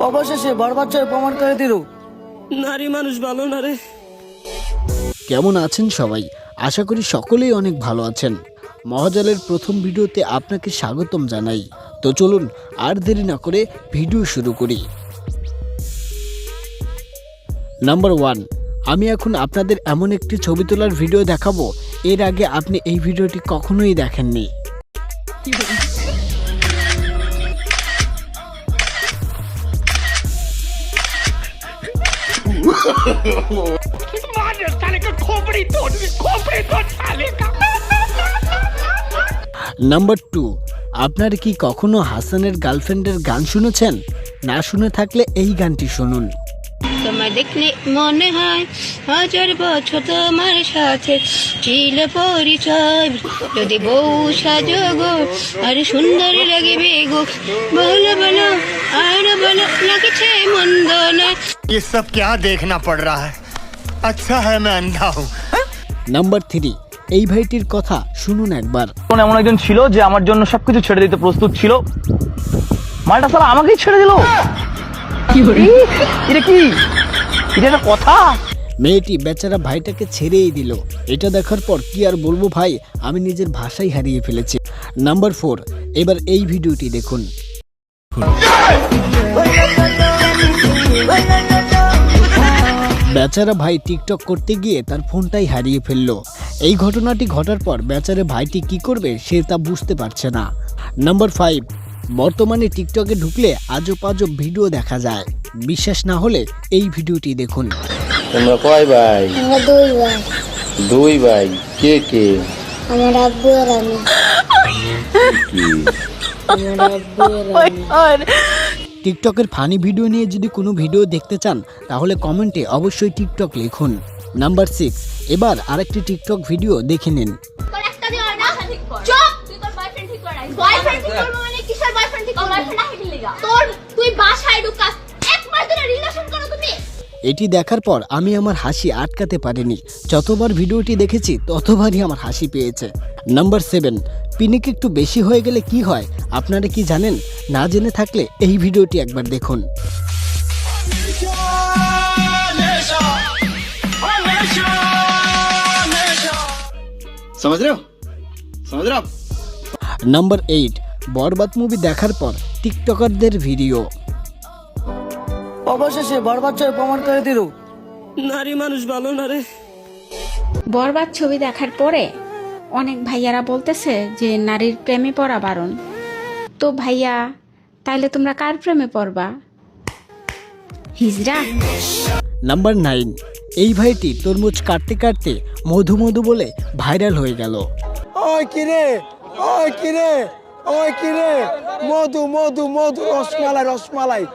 অবশেষে বরবাচ্চায় প্রমাণ করে দিল নারী মানুষ ভালো না রে। কেমন আছেন সবাই? আশা করি সকলেই অনেক ভালো আছেন। মহাজালের প্রথম ভিডিওতে আপনাকে স্বাগতম জানাই। তো চলুন আর দেরি না করে ভিডিও শুরু করি। নাম্বার 1, আমি এখন আপনাদের এমন একটি ছবি তোলার ভিডিও দেখাবো, এর আগে আপনি এই ভিডিওটি কখনোই দেখেননি। নাম্বার 2, আপনার কি কখনো হাসানের গার্লফ্রেন্ডের গান শুনেছেন? না শুনে থাকলে এই গানটি শুনুন। তোমায় দেখলে মনে হয় হাজার বছর তোমার সাথে ছিল পরিচয়, যদি বউ সাজো গো আর সুন্দর লাগবে গো, বলো বলো আর বলো লাগছে মন্দ নয়। ये सब क्या देखना पड़ रहा है? अच्छा है मैं अंधा हूँ। নাম্বার 3, এই ভাইটির কথা শুনুন একবার। এমন একজন ছিল যে আমার জন্য সবকিছু ছেড়ে দিতে প্রস্তুত ছিল, মালটা সালা আমাকেই ছেড়ে দিল। এটা কি, এটা একটা কথা? মেয়েটি বেচারা ভাইটাকে ছেড়েই দিল। এটা দেখার পর কি আর বলবো ভাই, আমি নিজের ভাষাই হারিয়ে ফেলেছি। নাম্বার 4, এবার এই ভিডিওটি দেখুন। বেচারা ভাই টিকটক করতে গিয়ে তার ফোনটাই হারিয়ে ফেললো। এই ঘটনাটি ঘটার পর বেচারা ভাইটি কি করবে সে তা বুঝতে পারছে না। নাম্বার 5, বর্তমানে টিকটকে ঢুকলে আজব আজব ভিডিও দেখা যায়। বিশ্বাস না হলে এই ভিডিওটি দেখুন। তোমরা কয় ভাই? আমরা দুই ভাই। দুই ভাই? কে কে? আমার আব্বু আর আমি। আমার আব্বু আর আমি। টিকটকের ফানি ভিডিও নিয়ে যদি কোনো ভিডিও দেখতে চান তাহলে কমেন্টে অবশ্যই টিকটক লিখুন। নাম্বার 6, এবার আরেকটি টিকটক ভিডিও দেখে নিন। এটি দেখার পর আমি আমার হাসি আটকাতে পারিনি। যতবার ভিডিওটি দেখেছি ততবারই আমার হাসি পেয়েছে। নাম্বার 7, পিনিক একটু বেশি হয়ে গেলে কি হয় আপনারা কি জানেন? না জেনে থাকলে এই ভিডিওটি একবার দেখুন। নাম্বার 8, বরবাদ মুভি দেখার পর টিকটকারদের ভিডিও। অবশেষে বরবাচ্চায় প্রমাণ করে দিল নারী মানুষ ভালো না রে। বরবাদ ছবি দেখার পরে অনেক ভাইয়ারা বলতেছে যে নারীর প্রেমে পড়া বারণ। তো ভাইয়া, তাইলে তোমরা কার প্রেমে পড়বা? হিজড়া? নাম্বার 9, এই ভাইটি তরমুজ কাটতে কাটতে মধু মধু বলে ভাইরাল হয়ে গেল। ওই কিরে, ওই কিরে, ওই কিরে, মধু মধু মধু, রসমালাই রসমালাই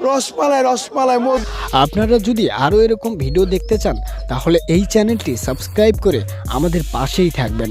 রসমালাই রসমালাই মধু। আপনারা যদি আরও এরকম ভিডিও দেখতে চান তাহলে এই চ্যানেলটি সাবস্ক্রাইব করে আমাদের পাশেই থাকবেন।